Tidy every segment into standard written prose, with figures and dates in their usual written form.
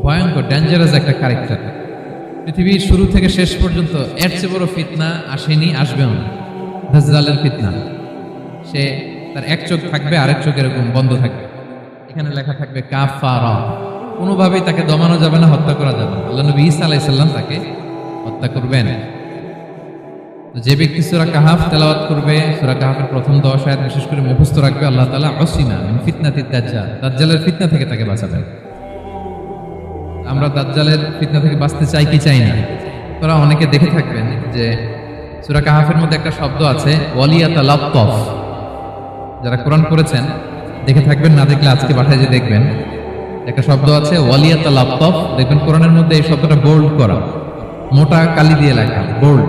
ভয়ঙ্কর ডেঞ্জারাস একটা ক্যারেক্টার। পৃথিবীর শুরু থেকে শেষ পর্যন্ত এর চেয়ে বড় ফিতনা আসেনি, আসবেও না। দাজ্জালের ফিতনা। সে তার এক চোখ থাকবে, আরেক চোখ এরকম বন্ধ থাকবে, এখানে লেখা থাকবে কাফারা। কোনোভাবেই তাকে দমানো যাবে না, হত্যা করা যাবে না। আল্লাহ নবী ঈসা আলাইহিস সালাম তাকে হত্যা করবেন। যে ব্যক্তি সূরা কাহাফ তেলাওয়াত করবে, সূরা কাহাফের প্রথম 10 আয়াত বিশেষ করে মুখস্থ রাখবে, আল্লাহ তাআলা উসিমা মিন ফিতনাতিদ দাজ্জাল, দাজ্জালের ফিতনা থেকে তাকে বাঁচাবেন। আমরা দাজ্জালের ফিতনা থেকে বাঁচতে চাই কি চাই না? তোরা অনেকে দেখে থাকবেন যে সূরা কাহাফের মধ্যে একটা শব্দ আছে ওয়ালিয়াতালাত্তাফ। যারা কোরআন পড়েছেন দেখে থাকবেন, না দেখলে আজকে বাসায় যে দেখবেন, একটা শব্দ আছে ওয়ালিয়াতালাত্তাফ। দেখবেন কোরআনের মধ্যে এই শব্দটা বোল্ড করা, মোটা কালি দিয়ে লেখা, bold.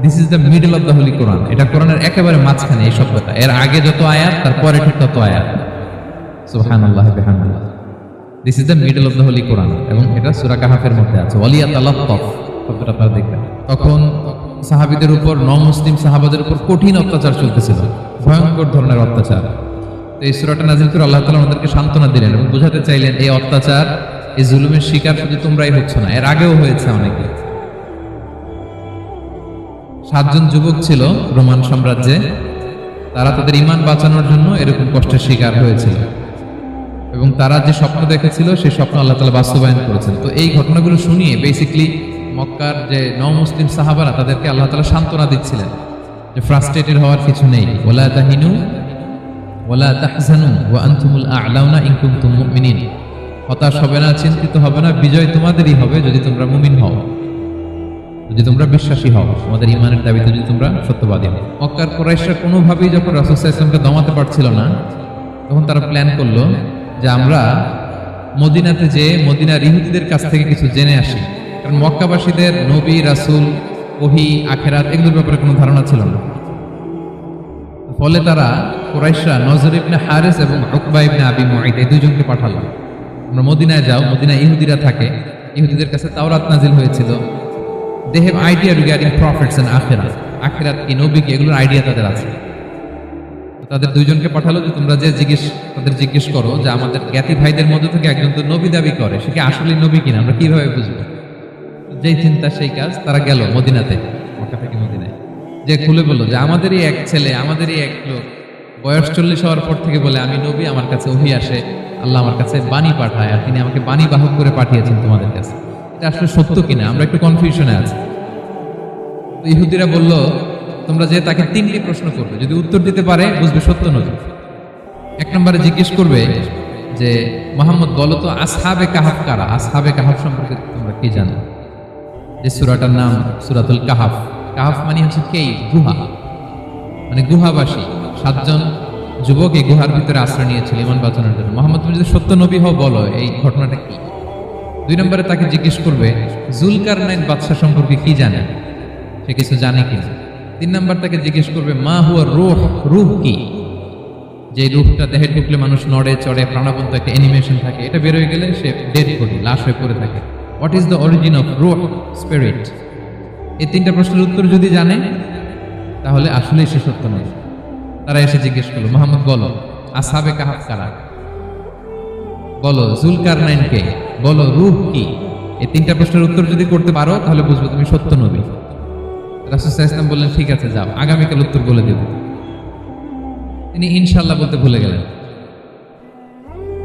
This is the middle of the holy Quran. এটা কোরআনের একেবারে মাঝখানে এই শব্দটা। এর আগে যত আয়াত, তারপরে ঠিক তত আয়াত। সুবহানাল্লাহ বিহামদিহি। This is the middle of the holy Quran, এবং এটা সূরা কাহাফের মধ্যে আছে ওয়ালিয়াতালাত্তাফ শব্দটা আপনারা দেখবেন। তখন সাহাবীদের উপর, নন-মুসলিম সাহাবাদের উপর কঠিন অত্যাচার চলতেছিল, ভয়ঙ্কর ধরনের অত্যাচার। তো এই সূরাটা নাযিল করে আল্লাহ তাআলা আমাদেরকে সান্ত্বনা দিলেন এবং বোঝাতে চাইলেন এই অত্যাচার, এই জুলুমের শিকার শুধু তোমরাই হচ্ছ না, এর আগেও হয়েছে অনেকে। 7 জন যুবক ছিল রোমান সাম্রাজ্যে, তারা তাদের ঈমান বাঁচানোর জন্য এরকম কষ্টের শিকার হয়েছিল, এবং তারা যে স্বপ্ন দেখেছিল সেই স্বপ্ন আল্লাহ তাআলা বাস্তবায়ন করেছেন। তো এই ঘটনাগুলো শুনিয়ে বেসিক্যালি মক্কার যে নও-মুসলিম সাহাবারা, তাদেরকে আল্লাহ তাআলা সান্ত্বনা দিচ্ছিলেন যে ফ্রাস্ট্রেটেড হওয়ার কিছু নেই। ওয়ালা তাহিনু ওয়ালা তাহজানু ওয়া আনতুমুল আ'লাউনা ইন কুনতুম মুমিনিন। হতাশ হবে না, চিন্তিত হবে না, বিজয় তোমাদেরই হবে যদি তোমরা মুমিন হও, যদি তোমরা বিশ্বাসী হও, তোমাদের ঈমানের দাবিতে যদি তোমরা সত্যবাদী হও। মক্কার কুরাইশরা কোনোভাবেই যখন রাসূল সাল্লাল্লাহু আলাইহি ওয়াসাল্লামকে দমাতে পারছিল না, তখন তারা প্ল্যান করলো যে আমরা মদিনাতে যেয়ে মদিনার ইহুদিদের কাছ থেকে কিছু জেনে আসি। কারণ মক্কাবাসীদের নবী, রাসূল, ওহী, আখিরাত এগুলোর ব্যাপারে কোনো ধারণা ছিল না। ফলে তারা কুরাইশরা নজর ইবনে হারিস এবং উকবা ইবনে আবি মুঈত এই দুইজনকে পাঠালো, তোমরা মদিনায় যাও, মদিনায় ইহুদিরা থাকে, ইহুদিদের কাছে তাওরাত নাজিল হয়েছিল। They have idea regarding prophets and আখিরাত, আখিরাত কি, নবী কি, এগুলোর আইডিয়া তাদের আছে। তাদের দুইজনকে পাঠালো যে তোমরা যে তাদের জিজ্ঞেস করো যে আমাদের জ্ঞাতি ভাইদের মধ্যে থেকে একজন তো নবী দাবি করে, সে কি আসলে নবী কিনা, আমরা কিভাবে বুঝবো? যেই চিন্তা সেই কাজ, তারা গেল মদিনাতে, মক্কা থেকে মদিনায়, যে খুলে বললো যে আমাদেরই এক ছেলে, আমাদেরই এক লোক বয়স 40 হওয়ার পর থেকে বলে আমি নবী, আমার কাছে ওহী আসে, আল্লাহ আমার কাছে বাণী পাঠায়, আর তিনি আমাকে বাণী বাহক করে পাঠিয়েছেন তোমাদের কাছে। এটা আসলে সত্য কিনা, আমরা একটু কনফিউশনে আছি। তো ইহুদিরা বলল তোমরা যে তাকে 3টি প্রশ্ন করবে, যদি উত্তর দিতে পারে বুঝবে সত্য নবী। 1 নম্বরে জিজ্ঞেস করবে যে মুহাম্মদ বলো তো আসহাবে কাহাফ কারা, আসহাবে কাহাফ সম্পর্কে তোমরা কি জানো? যে সূরাটার নাম সূরাতুল কাহাফ। কাহাফ মানে হচ্ছে কেইভ, গুহা, মানে গুহাবাসী। 7 জন যুবক এই গুহার ভিতরে আশ্রয় নিয়েছিল ঈমান বাঁচানোর জন্য। মুহাম্মদ তুমি যদি সত্য নবী হও বলো এই ঘটনাটা কি। 2 নম্বরে তাকে জিজ্ঞেস করবে জুলকারনাইন বাদশা সম্পর্কে কি জানে, সে কিছু জানে কিনা। 3 নম্বর তাকে জিজ্ঞেস করবে মা হুয়া রূহ, রূহ কি, যে রূহটা দেহে ঢুকলে মানুষ নড়ে চড়ে, প্রাণবন্ত একটা অ্যানিমেশন থাকে, এটা বের হয়ে গেলে সে ডেড বডি, লাশ হয়ে পড়ে থাকে। What is the origin of রূহ, স্পিরিট। এই 3টা প্রশ্নের উত্তর যদি জানে তাহলে আসলেই সে সত্য নয়। তারা এসে জিজ্ঞেস করলো মুহাম্মদ বলো আসহাবে কাহাফ কারা, বলো জুলকারনাইন কে, বলো রূহ কি। এই 3টা প্রশ্নের উত্তর যদি করতে পারো তাহলে বুঝবো তুমি সত্য নবী। রাসূল সাল্লাল্লাহু আলাইহি ওয়াসাল্লাম বললেন ঠিক আছে যাও, আগামীকাল উত্তর বলে দেব। তিনি ইনশাআল্লাহ বলতে ভুলে গেলেন।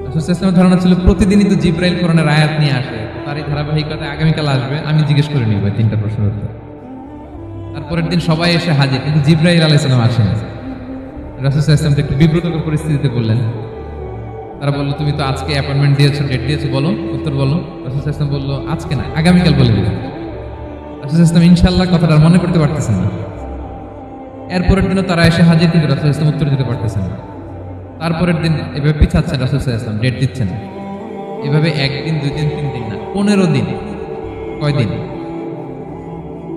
রাসূল সাল্লাল্লাহু আলাইহি ওয়াসাল্লামের ধারণা ছিল প্রতিদিনই তো জিবরাইল কোরআনের আয়াত নিয়ে আসে, তারই ধারাবাহিকতায় আগামীকাল আসবে, আমি জিজ্ঞেস করে নিব এই 3টা প্রশ্নের উত্তর। তারপরের দিন সবাই এসে হাজির, কিন্তু জিবরাইল আলাইহিস সালাম আসেন। রাসূল সাল্লাল্লাহু আলাইহি ওয়াসাল্লাম একটু বিব্রতকর পরিস্থিতিতে বললেন। তারা বলল তুমি তো আজকে অ্যাপয়েন্টমেন্ট দিয়েছো, ডেট দিয়েছো, বলো উত্তর বলো। রাসূল সাল্লাল্লাহু আলাইহি ওয়াসাল্লাম বলল আজকে না, আগামীকাল বলে দিলাম। রাসূল সাল্লাল্লাহু আলাইহি ওয়াসাল্লাম ইনশাআল্লাহ কথাটা মনে করতে পারতেছেন না। এরপরের দিনও তারা এসে হাজির, কিন্তু রাসূল সাল্লাল্লাহু আলাইহি ওয়াসাল্লাম উত্তর দিতে পারতেছেন না। তারপরের দিন এভাবে পিছাচ্ছেন রাসূল সাল্লাল্লাহু আলাইহি ওয়াসাল্লাম, ডেট দিচ্ছেন এভাবে 1 দিন 2 দিন 3 দিন না, 15 দিন। কয়দিন?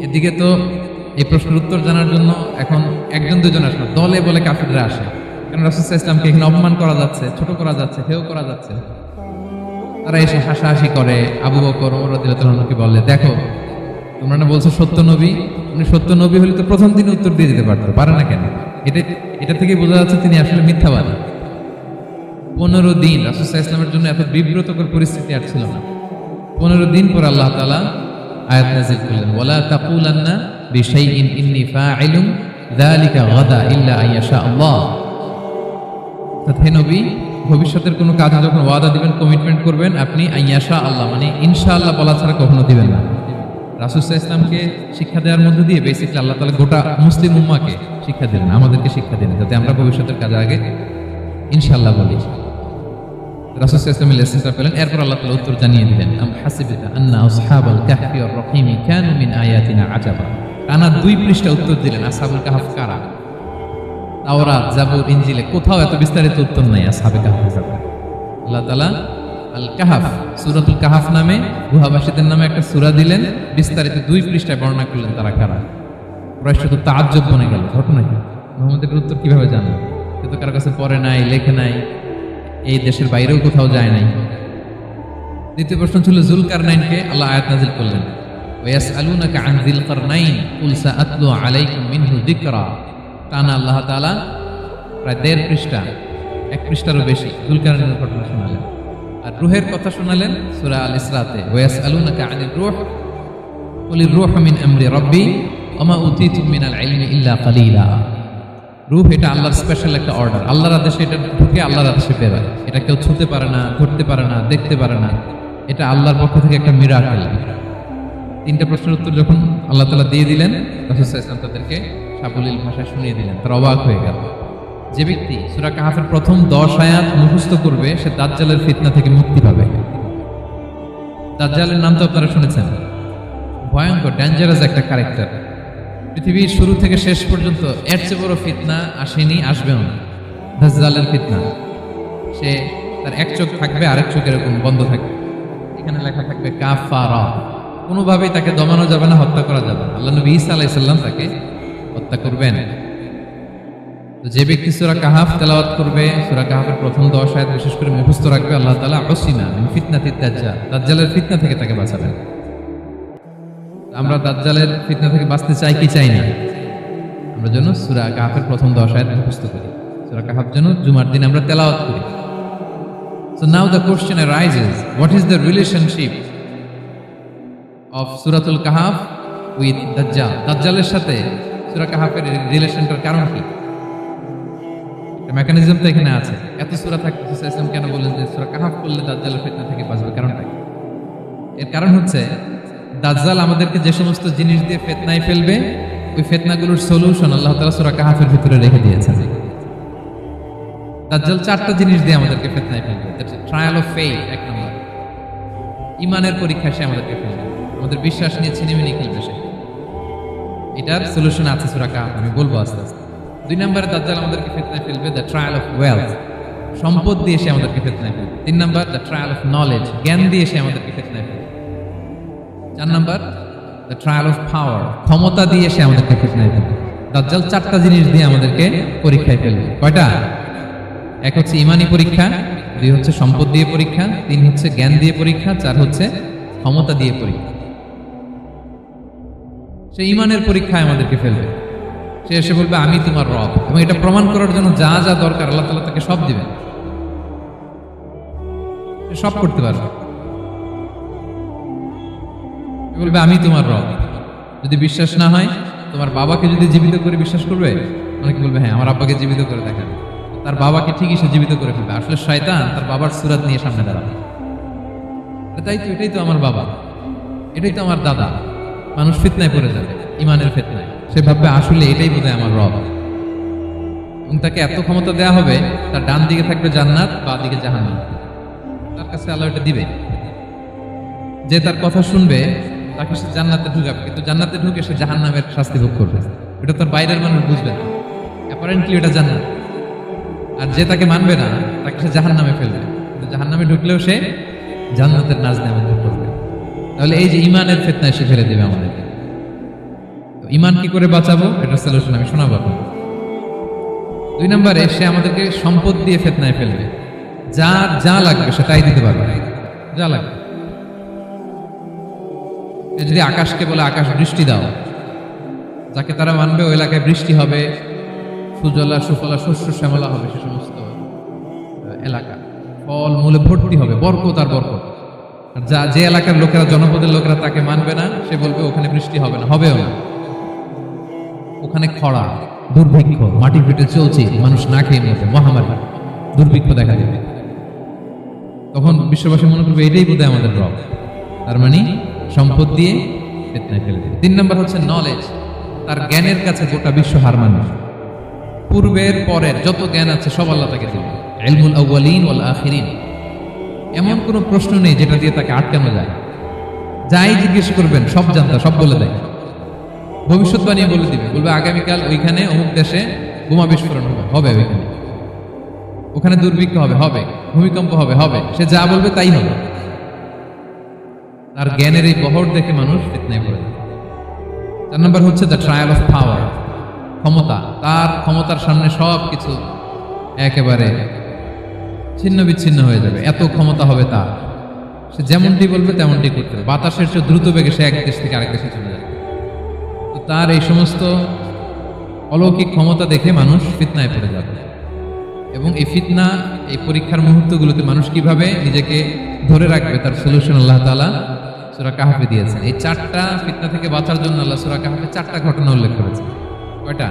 এদিকে তো এই প্রশ্নের উত্তর জানার জন্য এখন 1-2 জন আসবে, দলে বলে কাফিররা আসে, কারণ রাসূল সাল্লাল্লাহু আলাইহি ওয়াসাল্লামকে এখানে অপমান করা যাচ্ছে, ছোট করা যাচ্ছে, হেয় করা যাচ্ছে। তারা এসে হাসাহাসি করে, আবু বকর, ওমর রাদিয়াল্লাহু আনহুকে বলে দেখো তোমরা না বলছো সত্য নবী, উনি সত্য নবী হলে তো প্রথম দিন উত্তর দিয়ে দিতে পারতো, পারে না কেন? এটা থেকে বোঝা যাচ্ছে তিনি আসলে মিথ্যাবাদী। 15 দিন রাসূল সাল্লাল্লাহু আলাইহি ওয়াসাল্লামের জন্য এত বিব্রতকর পরিস্থিতি আর ছিল না। 15 দিন পর আল্লাহ তাআলা আয়াত নাযিল করলেন, ওয়ালা তাকুলান্না বিশাইইন ইন্নী ফাইলুন যালিকা গাদা ইল্লা আইয়াশা আল্লাহ। হে নবী, ভবিষ্যতের কোনো কাজে যখন ওয়াদা দিবেন, কমিটমেন্ট করবেন, আপনি আইয়াশা আল্লাহ মানে ইনশাআল্লাহ বলা ছাড়া কখনো দিবেন না। রাসূল সাল্লাল্লাহু আলাইহি ওয়াসাল্লামকে শিক্ষা দেওয়ার মধ্য দিয়ে বেসিক্যালি আল্লাহ তাআলা গোটা মুসলিম উম্মাহকে শিক্ষা দিলেন, আমাদেরকে শিক্ষা দিলেন, যাতে আমরা ভবিষ্যতের কাজের আগে ইনশাআল্লাহ বলি। রাসূল সাল্লাল্লাহু আলাইহি ওয়াসাল্লাম লেসনটা পেলেন, এরপর আল্লাহ তাআলা উত্তর জানিয়ে দিলেন, আম হাসিবতা আন্না আসহাবাল কাহফি ওয়ার রহিমি কানু মিন আয়াতিনা আজাবা। টানা 2 পৃষ্ঠা উত্তর দিলেন আসহাবুল কাহফ কারা। তাওরাত, জাবুর, ইনজিলে কোথাও এত বিস্তারিত উত্তর নাই আসহাবে কাহফের ব্যাপারে। আল্লাহ তাআলা আল কাহাফ, সূরাতুল কাহাফ নামে গুহাবাসীদের নামে একটা সূরা দিলেন, বিস্তারিত 2 পৃষ্ঠায় বর্ণনা করলেন তারা কারা। কুরাইশ তো তাআজ্জুব বনে গেল, ঘটনা কি, মুহাম্মদের উত্তর কিভাবে জানলো? সে তো কারো কাছে পড়ে নাই, লেখে নাই, এই দেশের বাইরেও কোথাও যায় নাই। দ্বিতীয় প্রশ্ন ছিল যুলকারনাইনকে আল্লাহ আয়াত নাযিল করলেন, ওয়ায়াসআলুনাকা আন যিলকারনাইন কুল সাআতলু আলাইকুম মিনহু যিকরা। টানা আল্লাহ তাআলা প্রায় 1.5 পৃষ্ঠা, 1 পৃষ্ঠারও বেশি যুলকারনাইনের ঘটনা শোনালেন। আর রূহের কথা শোনালেন সূরা আল ইসরাতে, ওয়ায়াসআলুনাকা আনির রূহ কুলির রূহু মিন আমরি রাব্বি ওয়া মা উতীতুম মিনাল ইলমি ইল্লা কালিলা। রূহ এটা আল্লাহর স্পেশাল একটা অর্ডার, আল্লাহর আদেশে এটা ঢুকে আল্লাহর আদেশে বের হয়। এটা কেউ ছুঁতে পারে না, ধরতে পারে না, দেখতে পারে না, এটা আল্লাহর পক্ষ থেকে একটা মিরাকেল। 3টা প্রশ্নের উত্তর যখন আল্লাহ তাআলা দিয়ে দিলেন, রাসূল সাল্লাল্লাহু আলাইহি ওয়াসাল্লাম তাদেরকে সাবলীল ভাষায় শুনিয়ে দিলেন, তারা অবাক হয়ে গেল। যে ব্যক্তি সূরা কাহাফের প্রথম 10 আয়াত মুখস্থ করবে, সে দাজ্জালের ফিতনা থেকে মুক্তি পাবে। দাজ্জালের নাম তো আপনারা শুনেছেন, ভয়ঙ্কর ডেঞ্জারাস একটা ক্যারেক্টার। পৃথিবীর শুরু থেকে শেষ পর্যন্ত এর চেয়ে বড় ফিতনা আসেনি, আসবেও না। দাজ্জালের ফিতনা, সে তার এক চোখ থাকবে, আরেক চোখ এরকম বন্ধ থাকবে, এখানে লেখা থাকবে কাফারা। কোনোভাবেই তাকে দমানো যাবে না, হত্যা করা যাবে না। আল্লাহ নবী ঈসা আলাইহিস সালাম তাকে হত্যা করবেন। তো যে ব্যক্তি সূরা কাহাফ তেলাওয়াত করবে, সূরা কাহাফের প্রথম 10 আয়াত বিশেষ করে মুখস্থ রাখবে, আল্লাহ তাআলা উসিমা মিন ফিতনাতিদ দাজ্জাল, দাজ্জালের ফিতনা থেকে তাকে বাঁচাবেন। আমরা দাজ্জালের ফিতনা থেকে বাঁচতে চাই কি চাই না? আমরা যেন সূরা কাহাফের প্রথম 10 আয়াত মুখস্থ করি, সূরা কাহাফ যেন জুমার দিন আমরা তেলাওয়াত করি। So now the question arises, what is the relationship of Suratul Kahf with Dajjal? দাজ্জালের সাথে সূরা কাহাফের রিলেশনটার কারণ কি? মেকানিজম তো এখানে আছে। এত সূরা থাকতে ইসলাম কেন বলেন যে সূরা কাহাফ পড়লে দাজ্জালের ফিতনা থেকে বাঁচবে? কারণটা কি? এর কারণ হচ্ছে দাজ্জাল আমাদেরকে যে সমস্ত জিনিস দিয়ে ফিতনায় ফেলবে, ওই ফিতনাগুলোর সলিউশন আল্লাহ তাআলা সূরা কাহাফের ভিতরে রেখে দিয়েছেন। দাজ্জাল 4টা জিনিস দিয়ে আমাদেরকে ফিতনায় ফেলবে। ট্রায়াল অফ ফেইথ, 1 নম্বর, ঈমানের পরীক্ষা সে আমাদেরকে ফেলবে, আমাদের বিশ্বাস নিয়ে ছিনিমিনি খেলবে সে। এটার সলিউশন আছে সূরা কাহাফ, আমি বলবো আস্তে আস্তে। 2 নম্বরে দাজ্জাল আমাদেরকে ফিতনায় ফেলবে, দ্য ট্রায়াল অফ ওয়েলথ, সম্পদ দিয়ে সে আমাদেরকে ফিতনায় ফেলবে। 3 নম্বর, দ্য ট্রায়াল অফ নলেজ, জ্ঞান দিয়ে সে আমাদেরকে ফিতনায় ফেলবে। 4 নম্বর, দ্য ট্রায়াল অফ পাওয়ার, ক্ষমতা দিয়ে সে আমাদেরকে ফিতনায় ফেলবে। দাজ্জাল 4টা জিনিস দিয়ে আমাদেরকে পরীক্ষায় ফেলবে। কয়টা? 1 হচ্ছে ঈমানি পরীক্ষা, 2 হচ্ছে সম্পদ দিয়ে পরীক্ষা, 3 হচ্ছে জ্ঞান দিয়ে পরীক্ষা, 4 হচ্ছে ক্ষমতা দিয়ে পরীক্ষা। সে ঈমানের পরীক্ষায় আমাদেরকে ফেলবে। সে এসে বলবে আমি তোমার রব, এবং এটা প্রমাণ করার জন্য যা যা দরকার আল্লাহ তাআলা তাকে সব দিবেন, সে সব করতে পারবে। বলবে আমি তোমার রব। যদি বিশ্বাস না হয়, তোমার বাবাকে যদি জীবিত করে বিশ্বাস করবে, অনেকে বলবে হ্যাঁ আমার আব্বাকে জীবিত করে দেখান, তার বাবাকে ঠিকই সে জীবিত করে ফেলবে। আসলে শয়তান তার বাবার সুরাত নিয়ে সামনে দাঁড়াবে, তাই তো এটাই তো আমার বাবা, এটাই তো আমার দাদা। মানুষ ফিতনায় পড়ে যাবে, ঈমানের ফিতনায়। সে ভাববে আসলে এটাই বোধহয় আমার রব, এবং তাকে এত ক্ষমতা দেয়া হবে, তার ডান দিকে থাকবে জান্নাত, বাঁ দিকে জাহান্নাম। তার কাছে আল্লাহ এটা দিবে, যে তার কথা শুনবে তাকে সে জান্নাতে ঢুকাবে, কিন্তু জান্নাতে ঢুকে সে জাহান্নামের শাস্তি ভোগ করবে। এটা তার বাইরের মানুষ বুঝবে না, অ্যাপারেন্টলি এটা জান্নাত। আর যে তাকে মানবে না, তাকে সে জাহান্নামে ফেলবে, কিন্তু জাহান্নামে ঢুকলেও সে জান্নাতের নাজ নেমে করবে। তাহলে এই যে ঈমানের ফিতনায় সে ফেলে দেবে আমাদেরকে। তো ঈমান কি করে বাঁচাবো, এটার সলিউশন আমি শোনাবো আপনাকে। 2 নম্বরে সে আমাদেরকে সম্পদ দিয়ে ফিতনায় ফেলবে। যার যা লাগবে সে তাই দিতে পারবে, যা লাগবে। যদি আকাশকে বলে আকাশ বৃষ্টি দাও, যাকে তারা মানবে ওই এলাকায় বৃষ্টি হবে, সুজলা সুফলা শস্য শ্যামলা হবে, সে সমস্ত এলাকা ফল মূলে ভর্তি হবে, বরকত আর বরকত। আর যে এলাকার লোকেরা, জনপদের লোকেরা তাকে মানবে না, সে বলবে ওখানে বৃষ্টি হবে না, হবেও না। ওখানে খরা, দুর্ভিক্ষ, মাটি ফেটে চলছে, মানুষ না খেয়ে মরবে, মহামারী, দুর্ভিক্ষ দেখা দেবে। তখন বিশ্ববাসী মনে করবে এটাই বোধহয় আমাদের রব। তার মানে সম্পদ দিয়ে ফিতনায় ফেলে দেবে। 3 নম্বর হচ্ছে নলেজ। তার জ্ঞানের কাছে গোটা বিশ্ব হার মানবে। পূর্বের পরের যত জ্ঞান আছে সব আল্লাহ তাকে দেবে। ইলমুল আউয়ালিন ওয়াল আখিরিন। এমন কোনো প্রশ্ন নেই যেটা দিয়ে তাকে আটকানো যায়। যাই জিজ্ঞেস করবেন সব জানতা, সব বলে দেয়। ভবিষ্যৎবাণী বলে দিবে, বলবে আগামীকাল ওইখানে অমুক দেশে বোমা বিস্ফোরণ হবে, ওইখানে ওখানে দুর্ভিক্ষ হবে, ভূমিকম্প হবে, সে যা বলবে তাই হবে। তার জ্ঞানের এই বহর দেখে মানুষ ফিতনায় পড়ে যায়। 4 নম্বর হচ্ছে দ্য ট্রায়াল অফ পাওয়ার, ক্ষমতা। তার ক্ষমতার সামনে সব কিছু একেবারে ছিন্ন বিচ্ছিন্ন হয়ে যাবে, এত ক্ষমতা হবে তার। সে যেমনটি বলবে তেমনটি করতে হবে। বাতাসের চেয়ে দ্রুত বেগে সে এক দেশ থেকে আরেক দেশে চলে যাবে। তো তার এই সমস্ত অলৌকিক ক্ষমতা দেখে মানুষ ফিতনায় পড়ে যাবে। এবং এই ফিতনা, এই পরীক্ষার মুহূর্তগুলোতে মানুষ কিভাবে নিজেকে ধরে রাখবে তার সলিউশন আল্লাহ তাআলা সূরা কাহফে দিয়েছেন। এই 4টা ফিতনা থেকে বাঁচার জন্য আল্লাহ সূরা কাহফে 4টা ঘটনা উল্লেখ করেছেন। কয়টা?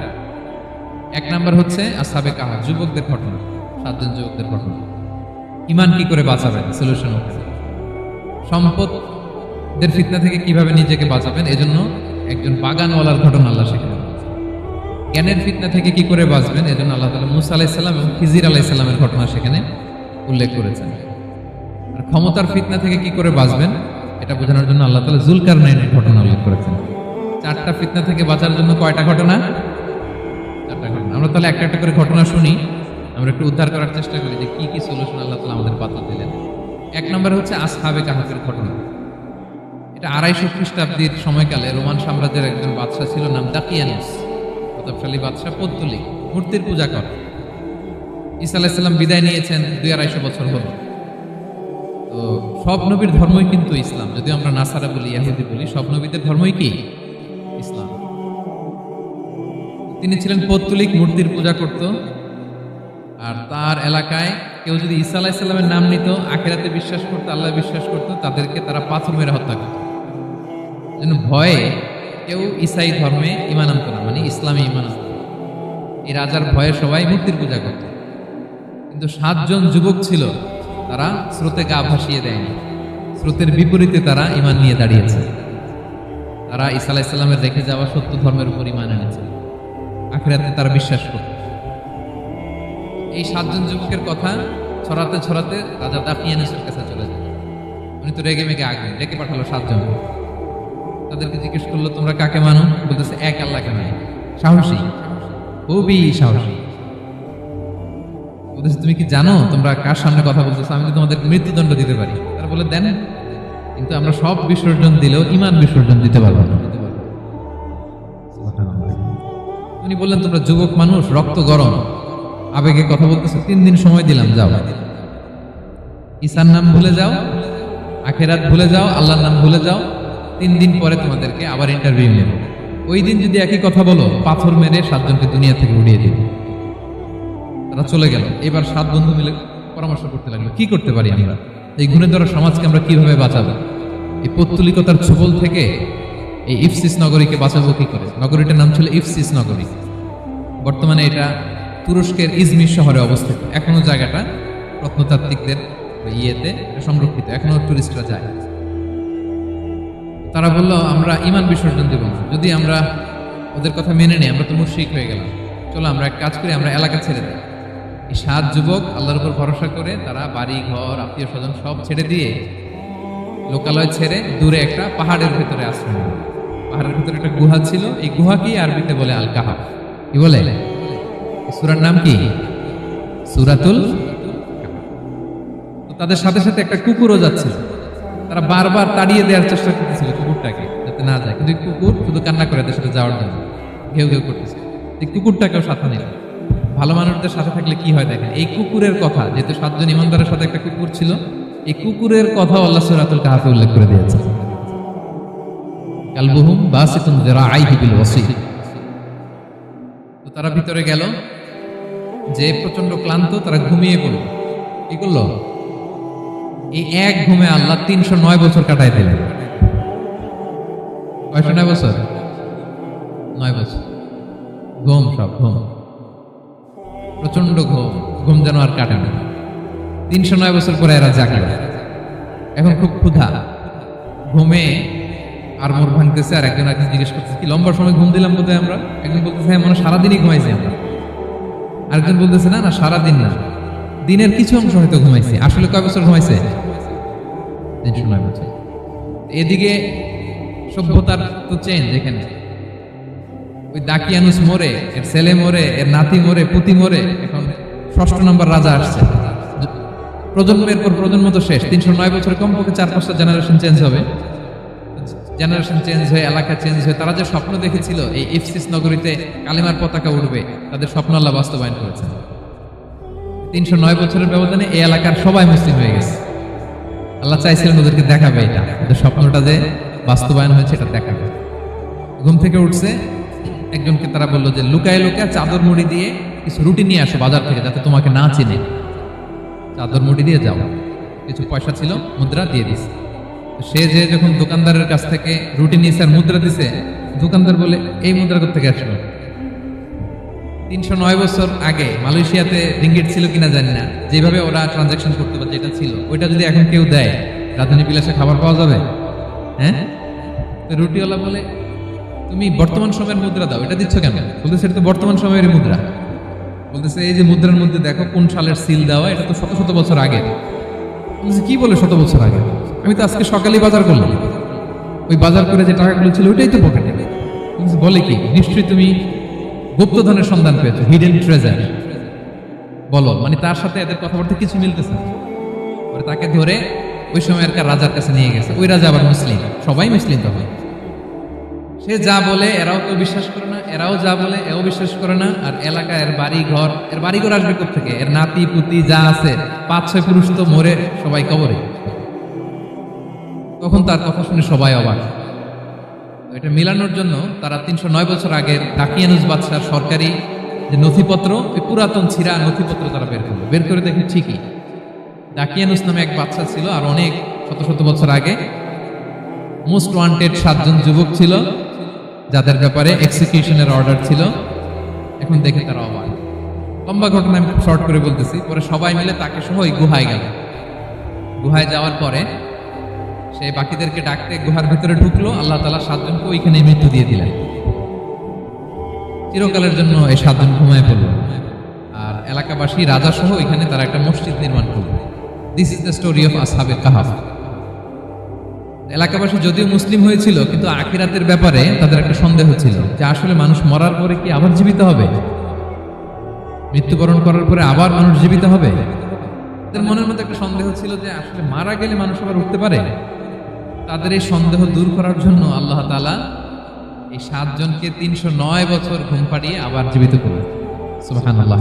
1 নাম্বার হচ্ছে আসহাবে কাহফ, যুবকদের ঘটনা, 7 জন যুবকদের ঘটনা। ঈমান কি করে বাঁচাবেন, সলিউশন হচ্ছে সম্পদের ফিতনা থেকে কিভাবে নিজেকে বাঁচাবেন, এজন্য একজন বাগানওয়ালার ঘটনা আল্লাহ সেখানে। জ্ঞানের ফিতনা থেকে কি করে বাঁচবেন, এজন্য আল্লাহ তাআলা মুসা আলাইহিস সালাম এবং খিজির আলাইহিস সালামের ঘটনা সেখানে উল্লেখ করেছেন। আর ক্ষমতার ফিতনা থেকে কি করে বাঁচবেন এটা বোঝানোর জন্য আল্লাহ তাআলা যুলকারনাইনের ঘটনা উল্লেখ করেছেন। 4টা ফিতনা থেকে বাঁচার জন্য কয়টা ঘটনা? 4টা ঘটনা। আমরা তাহলে একটা একটা করে ঘটনা শুনি, আমরা একটু উদ্ধার করার চেষ্টা করি যে কি কি সলিউশন আল্লাহ তাআলা আমাদের বাতা দিলেন। 1 নম্বরে হচ্ছে আসহাবে কাহফের ঘটনা। এটা 250 খ্রিস্টাব্দের সময়কালে রোমান সাম্রাজ্যের একজন বাদশা ছিল, নাম দাকিয়ানুস। প্রতাপশালী বাদশা, পৌত্তলিক, মূর্তির পূজা করে। ঈসা আলাইহিস সালাম বিদায় নিয়েছেন, 250 বছর হলো। তো সব নবীর ধর্মই কিন্তু ইসলাম, যদিও আমরা নাসারা বলি, ইহুদি বলি, সব নবীদের ধর্মই কি ইসলাম। তিনি ছিলেন পৌত্তলিক, মূর্তির পূজা করত। আর তার এলাকায় কেউ যদি ঈসা আলাইহিস সালামের নাম নিত, আখিরাতে বিশ্বাস করতো, আল্লাহ বিশ্বাস করতো, তাদেরকে তারা পাথর মেরে হত্যা করত। যেন ভয়ে কেউ ঈসাই ধর্মে ঈমান আনতো না, মানে ইসলামে ঈমান আনতো না। এই রাজার ভয়ে সবাই মূর্তির পূজা করত। কিন্তু 7 জন যুবক ছিল, তারা স্রোতে গা ভাসিয়ে দেয়নি। স্রোতের বিপরীতে তারা ঈমান নিয়ে দাঁড়িয়েছে। তারা ঈসা আলাইহিস সালামের রেখে যাওয়া সত্য ধর্মের উপর ঈমান এনেছে, আখিরাতে তারা বিশ্বাস করত। এই 7 জন যুবকের কথা ছড়াতে ছড়াতে রাজা দাকিয়ানুসের কাছে চলে যায়। উনি তো রেগে মেগে আগে ডেকে পাঠালো 7 জন। তাদেরকে জিজ্ঞেস করলো, তোমরা কাকে মানো? বলতেছে এক আল্লাহকে মানি। সাহসী, খুবই সাহসী। বলতেছে তুমি কি জানো তোমরা কার সামনে কথা বলতেছো? আমি তো তোমাদের মৃত্যুদণ্ড দিতে পারি। তারা বলে দেন, কিন্তু আমরা সব বিসর্জন দিলেও ঈমান বিসর্জন দিতে পারবো না। উনি বললেন, তোমরা যুবক মানুষ, রক্ত গরম, আবেগে কথা বলতেছো, 3 দিন সময় দিলাম, যাও। ঈসার নাম ভুলে যাও, আখিরাত ভুলে যাও, আল্লাহর নাম ভুলে যাও। 3 দিন পরে তোমাদেরকে আবার ইন্টারভিউ নেব। ওই দিন যদি একই কথা বলো, পাথর মেরে 7 জনকে দুনিয়া থেকে উড়িয়ে দিবে। তারা চলে গেল। এবার 7 বন্ধু মিলে পরামর্শ করতে লাগলো, কি করতে পারি আমরা, এই গুণে ধরা সমাজকে আমরা কিভাবে বাঁচাবো, এই পৌত্তলিকতার ছোবল থেকে এই ইফসিস নগরীকে বাঁচাবো কি করে। নগরীটার নাম ছিল ইফসিস নগরী। বর্তমানে এটা তুরস্কের ইজমির শহরে অবস্থিত। এখনো জায়গাটা প্রত্নতাত্ত্বিকদের ইয়েতে সংরক্ষিত, এখনো টুরিস্টরা যায়। তারা বলল, আমরা ঈমান বিসর্জন দেব না, যদি আমরা ওদের কথা মেনে নেই, আমরা তো মুশরিক হয়ে গেলাম। চলো আমরা এক কাজ করি, আমরা এলাকা ছেড়ে দিই। এই 7 যুবক আল্লাহর উপর ভরসা করে তারা বাড়ি ঘর, আত্মীয় স্বজন সব ছেড়ে দিয়ে, লোকালয় ছেড়ে দূরে একটা পাহাড়ের ভেতরে আশ্রয় নিল। পাহাড়ের ভেতরে একটা গুহা ছিল। এই গুহাকেই আরবিতে বলে আল কাহাফ। কি বলে? সূরার নাম কি? সূরাতুল কাহাফ। তো তাদের সাথে সাথে একটা কুকুরও যাচ্ছিল। তারা বারবার তাড়িয়ে দেওয়ার চেষ্টা করতেছিল কুকুরটাকে, যাতে না যায়, কিন্তু কুকুর শুধু কান্না করে তাদের সাথে যাওয়ার জন্য ঘেউ ঘেউ করতেছে। এই কুকুরটাকেও সাথে নিল। ভালো মানুষদের সাথে থাকলে কি হয় দেখেন। এই কুকুরের কথা, যেহেতু 7 জন ইমানদারের সাথে একটা কুকুর ছিল, এই কুকুরের কথা আল্লাহ সূরাতুল কাহাফে উল্লেখ করে দিয়েছে। কালবুহুম বাসিতুন যিরাআইহি বিল ওয়াসি। তো তারা ভিতরে গেল, যে প্রচন্ড ক্লান্ত, তারা ঘুমিয়ে পড়ল। কি করলো? এই এক ঘুমে আল্লাহ 309 বছর কাটাই দিলেন। কয়শো 9 বছর? 9 বছর ঘুম, সব ঘুম, প্রচন্ড ঘুম, ঘুম যেন আর কাটে না। 309 বছর পরে এরা জাগে, এখন খুব ক্ষুধা, ঘুমে আর মোর ভাঙতেছে। আর একজন জিজ্ঞেস করতেছে কি লম্বা সময় ঘুম দিলাম বোধহয় আমরা। একজন বলতেছে হ্যাঁ, মনে সারাদিনই ঘুমাইছি আমরা। আরেকজন বলতেছে না না, সারাদিন না, দিনের কিছু অংশ হয়তো ঘুমাইছি। আসলে কয় বছর ঘুমাইছে? 309 বছর। এদিকে সভ্যতার তো চেঞ্জ। এখানে ওই দাকিয়ানুস মরে, এর ছেলে মরে, এর নাতি মরে, পুতি মরে, এখন 6ষ্ঠ নম্বর রাজা আসছে। প্রজন্মের পর প্রজন্ম তো শেষ। 309 বছরে কমপক্ষে 4-5টা জেনারেশন চেঞ্জ হবে। জেনারেশন চেঞ্জ হয়ে, এলাকা চেঞ্জ হয়ে, তারা যে স্বপ্ন দেখেছিল এই ইফসিস নগরীতে কালিমার পতাকা উঠবে, তাদের স্বপ্ন আল্লাহ বাস্তবায়ন করেছেন। 309 বছরের ব্যবধানে এই এলাকার সবাই মুসলিম হয়ে গেছে। আল্লাহ চাইছিলেন ওদেরকে দেখাবে, এটা ওদের স্বপ্নটা যে বাস্তবায়ন হয়েছে এটা দেখাবে। ঘুম থেকে উঠছে, একজনকে তারা বললো যে লুকায় লুকায় চাদর মুড়ি দিয়ে কিছু রুটি নিয়ে আসো বাজার থেকে, যাতে তোমাকে না চিনে। চাদর মুড়ি দিয়ে যাও। কিছু পয়সা ছিল, মুদ্রা দিয়ে দিছে। সে যে যখন দোকানদারের কাছ থেকে রুটি নিয়েছে আর মুদ্রা দিছে, দোকানদার বলে এই মুদ্রা কোথা থেকে আসলো? 309 বছর আগে মালয়েশিয়াতে রিঙ্গিট ছিল কিনা জানি না, যেভাবে ওরা ট্রানজাকশন করতে পারে, যেটা ছিল ওইটা যদি এখন কেউ দেয়, রাজধানী বিলাসে খাবার পাওয়া যাবে? হ্যাঁ, রুটিওয়ালা বলে তুমি বর্তমান সময়ের মুদ্রা দাও, এটা দিচ্ছ কেন? বলতেছে এটা তো বর্তমান সময়ের মুদ্রা। বলতেছে এই যে মুদ্রার মধ্যে দেখো কোন সালের সিল দেওয়া, এটা তো শত শত বছর আগে। বলতেছে কি বলে শত বছর আগে? আমি তো আজকে সকালেই বাজার করলাম, ওই বাজার করে যে টাকাগুলো ছিল ওইটাই তো পকেটে। বলে কি নিশ্চয়ই তুমি গুপ্তধনের সন্ধান পেয়েছো, হিডেন ট্রেজার। বলো, মানে তার সাথে এদের কথাবার্তা কিছু মিলতেছে না। তাকে ধরে ওই সময়কার রাজার কাছে নিয়ে গেছে। ওই রাজা আবার মুসলিম, সবাই মুসলিম তখন। সে যা বলে এরাও কেউ বিশ্বাস করে না, এরাও যা বলে এও বিশ্বাস করে না। আর এলাকা এর বাড়ি ঘর আসবে কোত্থেকে? এর নাতি পুতি যা আছে 5-6 পুরুষ তো মরে সবাই কবরে। তখন তার কথা শুনে সবাই অবাক। এটা মিলানোর জন্য তারা 309 বছর আগের দাকিয়ানুস বাদশার সরকারি যে নথিপত্র, ওই পুরাতন ছিঁড়া নথিপত্র তারা বের করে দেখে ঠিকই দাকিয়ানুস নামে এক বাদশা ছিল। আর অনেক শত শত বছর আগে মোস্ট ওয়ান্টেড 7 জন যুবক ছিল, যাদের ব্যাপারে এক্সিকিউশনের অর্ডার ছিল। এখন দেখে তারা অবাক। লম্বা ঘটনা আমি শর্ট করে বলতেছি। পরে সবাই মিলে তাকে সহ ওই গুহায় গেল। গুহায় যাওয়ার পরে সে বাকিদেরকে ডাকতে গুহার ভিতরে ঢুকলো। আল্লাহ তাআলা 7 জনকে ওইখানে মৃত্যু দিয়ে দিলেন। চিরকালের জন্য এই 7 জন ঘুমায় পড়ল। আর এলাকাবাসী রাজা সহ এখানে তারা একটা মসজিদ নির্মাণ করল। This is the story of আসহাবে কাহাফ। এলাকাবাসী যদিও মুসলিম হয়েছিল, কিন্তু আখিরাতের ব্যাপারে তাদের একটা সন্দেহ ছিল যে আসলে মানুষ মরার পরে কি আবার জীবিত হবে? মৃত্যুবরণ করার পরে আবার মানুষ জীবিত হবে? তাদের মনের মধ্যে একটা সন্দেহ ছিল যে আসলে মারা গেলে মানুষ আবার উঠতে পারে। তাদের এই সন্দেহ দূর করার জন্য আল্লাহ তাআলা এই 7 জনকে 309 বছর ঘুম পাড়িয়ে আবার জীবিত করলেন। সুবহানাল্লাহ।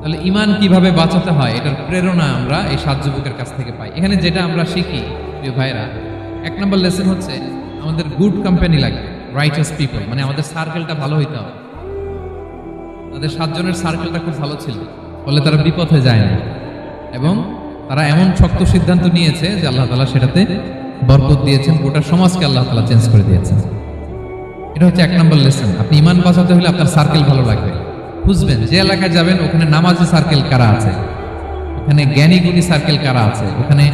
তাহলে ঈমান কিভাবে বাঁচাতে হয়, এটার প্রেরণা আমরা এই 7 যুবকের কাছ থেকে পাই। এখানে যেটা আমরা শিখি প্রিয় ভাইরা, 1 নম্বর লেসন হচ্ছে আমাদের গুড কোম্পানি লাগবে, রাইটাস পিপল, মানে আমাদের সার্কেলটা ভালো হইতে হবে। তাদের 7 জনের সার্কেলটা খুব ভালো ছিল, ফলে তারা বিপথে যায় না এবং তারা এমন শক্ত সিদ্ধান্ত নিয়েছে যে আল্লাহ তাআলা সেটাতে বরকত দিয়েছেন, গোটা সমাজকে আল্লাহ তাআলা চেঞ্জ করে দিয়েছেন। এটা হচ্ছে 1 নম্বর লেসন। আপনি ঈমান বাঁচাতে হলে আপনার সার্কেল ভালো লাগবে। খুঁজবেন যে এলাকায় যাবেন ওখানে নামাজি সার্কেল কারা আছে, ওখানে জ্ঞানী গুণী সার্কেল কারা আছে, ওখানে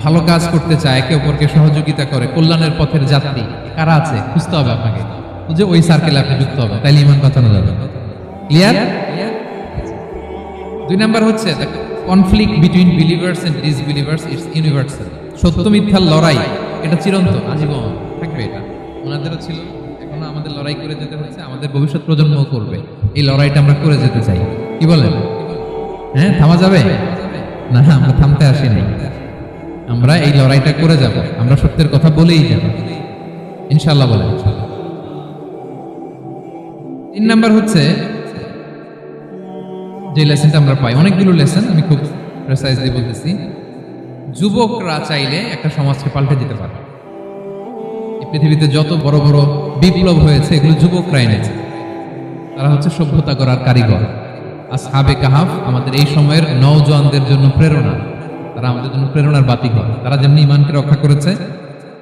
ভালো কাজ করতে চায়, একে অপরকে সহযোগিতা করে, কল্যাণের পথের যাত্রী কারা আছে খুঁজতে হবে আপনাকে। খুঁজে ওই সার্কেলে আপনি যুক্ত হবে, তাইলে ঈমান বাঁচানো যাবে। ক্লিয়ার? 2 নাম্বার হচ্ছে conflict between believers and disbelievers it's universal. সত্য মিথ্যার লড়াই, এটা চিরন্তন, আজীবন থাকবে। এটা ওনাদেরও ছিল, এখনো আমাদের লড়াই করে যেতে হচ্ছে, আমাদের ভবিষ্যৎ প্রজন্মও করবে। এই লড়াইটা আমরা করে যেতে চাই। কি বলেন? হ্যাঁ, থামা যাবে না? আমরা থামতে আসি নাই, আমরা এই লড়াইটা করে যাব। আমরা সত্যের কথা বলেই যাব ইনশাআল্লাহ। বলেন। 3 নাম্বার হচ্ছে যে লেসনটা আমরা পাই, অনেকগুলো লেসন, আমি খুব প্রেসাইজলি বলতেছি। যুবকরা চাইলে একটা সমাজকে পাল্টে দিতে পারে। এই পৃথিবীতে যত বড় বড় বিপ্লব হয়েছে এগুলো যুবকরা এনেছে। তারা হচ্ছে সভ্যতা গড়ার কারিগর। আসহাবে কাহাফ আমাদের এই সময়ের নওজওয়ানদের জন্য প্রেরণা। তারা তারা আমাদের জন্য প্রেরণার বাতি হয়। তারা যেমনি ইমানকে রক্ষা করেছে,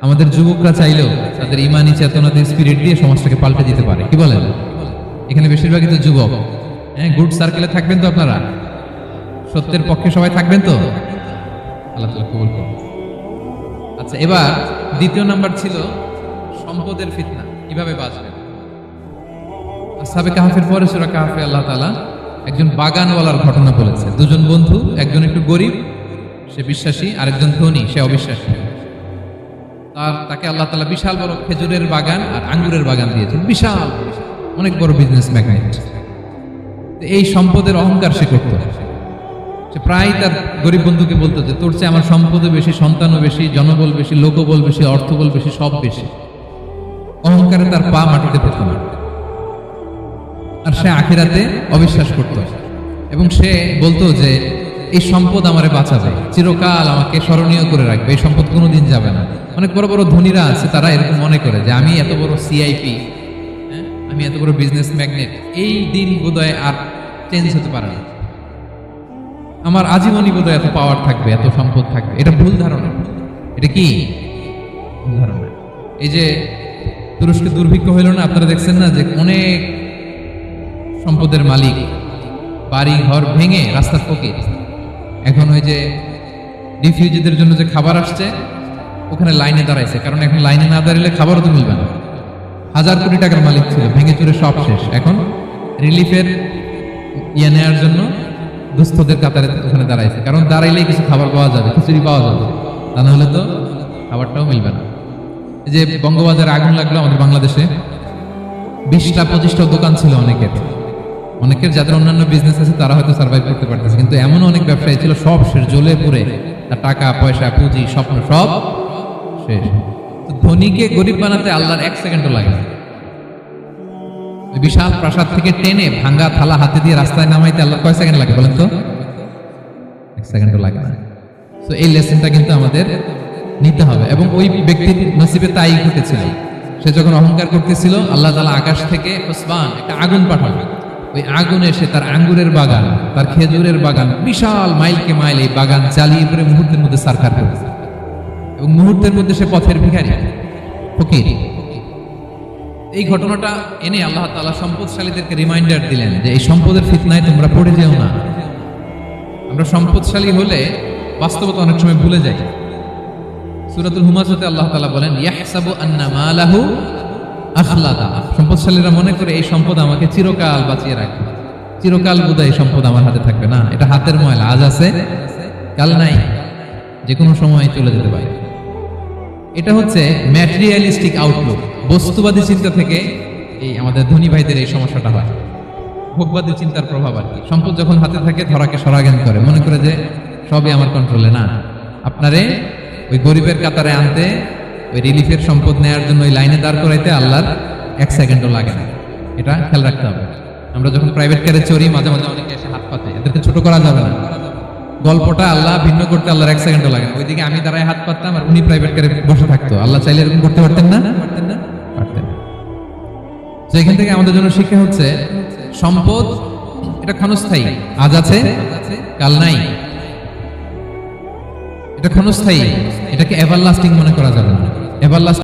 আমাদের যুবকরা চাইলেও তাদের ইমানি চেতনাতে স্পিরিট দিয়ে সমাজটাকে পাল্টে দিতে পারে। কি বলেন? এখানে বেশিরভাগই তো যুবক। হ্যাঁ, গুড সার্কেলে থাকবেন তো আপনারা, সত্যের পক্ষে সবাই থাকবেন তো, আল্লাহ তাআলা কবুল করুন। আচ্ছা, এবার দ্বিতীয় নাম্বার ছিল সম্পদের ফিতনা, কিভাবে বাঁচবেন। আসহাবে কাহফের পরে সূরা কাহফে আল্লাহ তাআলা একজন বাগানওয়ালার ঘটনা বলেছে। দুজন বন্ধু, একজন একটু গরিব, সে বিশ্বাসী, আরেকজন ধনী, সে অবিশ্বাসী। তাকে আল্লাহ তাআলা বিশাল বড় খেজুরের বাগান আর আঙ্গুরের বাগান দিয়েছেন, বিশাল অনেক বড় বিজনেস ম্যাগনেট। এই সম্পদের অহংকার সে করত। সে প্রায় তার গরিব বন্ধুকে বলতো যে তোর চেয়ে আমার সম্পদও বেশি, সন্তানও বেশি, জনবল বেশি, লোকবল বেশি, অর্থবল বেশি, সব বেশি। অহংকারে তার পা মাটিতে পড়ত না। আর সে আখিরাতে অবিশ্বাস করত এবং সে বলতো যে এই সম্পদ আমারে বাঁচাবে, চিরকাল আমাকে স্মরণীয় করে রাখবে, এই সম্পদ কোনোদিন যাবে না। অনেক বড় বড় ধনীরা আছে, তারা এরকম মনে করে যে আমি এত বড় সিআইপি, আমি এত বড় বিজনেস ম্যাগনেট, এই দিন বোধহয় আর চেঞ্জ হতে পারে না, আমার আজীবনই বোধহয় এত পাওয়ার থাকবে, এত সম্পদ থাকবে। এটা ভুল ধারণা। এটা কি ভুল ধারণা? এই যে তুরস্কে দুর্ভিক্ষ হইল না, আপনারা দেখছেন না যে অনেক সম্পদের মালিক বাড়ি ঘর ভেঙে রাস্তার ফকির। এখন ওই যে রিফিউজিদের জন্য যে খাবার আসছে, ওখানে লাইনে দাঁড়াইছে, কারণ এখন লাইনে না দাঁড়ালে খাবারও তো মিলবে না। 1000 কোটি টাকার মালিক ছিল, ভেঙে চুরে সব শেষ। এখন রিলিফের নেওয়ার জন্য দুস্থদের কাতারে ওখানে দাঁড়াইছে, কারণ দাঁড়াইলেই কিছু খাবার পাওয়া যাবে, খিচুড়ি পাওয়া যাবে, তা না হলে তো খাবারটাও মিলবে না। এই যে বঙ্গবাজারে আগুন লাগলো আমাদের বাংলাদেশে, 20টা-25টা দোকান ছিল অনেকের যাদের অন্যান্য বিজনেস আছে তারা হয়তো সার্ভাইভ করতে পারতেছে, কিন্তু এমন অনেক ব্যবসায়ী ছিল সব শেষ, জ্বলে পুড়ে, তার টাকা পয়সা পুঁজি স্বপ্ন সব শেষ। ধনীকে গরিব বানাতে আল্লাহর 1 সেকেন্ডও লাগে না। বিশাল প্রাসাদ থেকে টেনে ভাঙ্গা থালা হাতে দিয়ে রাস্তায় নামাইতে আল্লাহ কয় সেকেন্ড লাগে বলেন তো? 1 সেকেন্ডও লাগে না। তো এই লেসনটা কিন্তু আমাদের নিতে হবে। এবং ওই ব্যক্তির নসিবে তাই ঘটেছিল। সে যখন অহংকার করতেছিল, আল্লাহ তাআলা আকাশ থেকে হুসবান একটা আগুন পাঠালো। ওই আগুনে সে তার আঙ্গুরের বাগান, তার খেজুরের বাগান, বিশাল মাইলকে মাইল এই বাগান জ্বালিয়ে পড়ে মুহূর্তের মধ্যে সারখার করেছে। এবং মুহূর্তের মধ্যে সে পথের ভিখারি, ফকির। এই ঘটনাটা এনে আল্লাহ তাআলা সম্পদশালীদেরকে রিমাইন্ডার দিলেন যে এই সম্পদের ফিতনায় তোমরা পড়ে যেও না। আমরা সম্পদশালী হলে বাস্তবতা অনেক সময় ভুলে যাই। সূরাতুল হুমাজাতে আল্লাহ তাআলা বলেন, ইয়াহসাবু আন্না মালাহু আখলাদা। সম্পদশালীরা মনে করে এই সম্পদ আমাকে চিরকাল বাঁচিয়ে রাখবে, চিরকাল বোধহয় এই সম্পদ আমার হাতে থাকবে। না, এটা হাতের ময়লা, আজ আছে কাল নাই, যে কোনো সময় চলে যেতে পারে। এটা হচ্ছে ম্যাটেরিয়ালিস্টিক আউটলুক, বস্তুবাদী চিন্তা থেকে এই আমাদের ধনী ভাইদের এই সমস্যাটা হয়। ভোগবাদী চিন্তার প্রভাব আর কি। সম্পদ যখন হাতে থাকে ধরাকে সরাজ্ঞান করে, মনে করে যে সবই আমার কন্ট্রোলে। না, আপনারে ওই গরিবের কাতারে আনতে, ওই রিলিফের সম্পদ নেওয়ার জন্য ওই লাইনে দাঁড় করাইতে আল্লাহর 1 সেকেন্ডও লাগে না। এটা খেয়াল রাখতে হবে। আমরা যখন প্রাইভেট কারে চড়ি, মাঝে মাঝে অনেকে এসে হাত পাতে, এদেরকে ছোট করা যাবে না। গল্পটা আল্লাহ ভিন্ন করতে আল্লাহর 1 সেকেন্ডও লাগে না। ওইদিকে আমি দাঁড়ায় হাত পাততাম আর উনি প্রাইভেট কারে বসে থাকতো। আল্লাহ চাইলে এরকম করতে পারতেন না? পারতেন। তো এখান থেকে আমাদের জন্য শিক্ষা হচ্ছে, সম্পদ এটা ক্ষণস্থায়ী, আজ আছে কাল নাই। এটা ক্ষণস্থায়ী, এটাকে এভারলাস্টিং মনে করা যাবে না। এভারলাস্টিং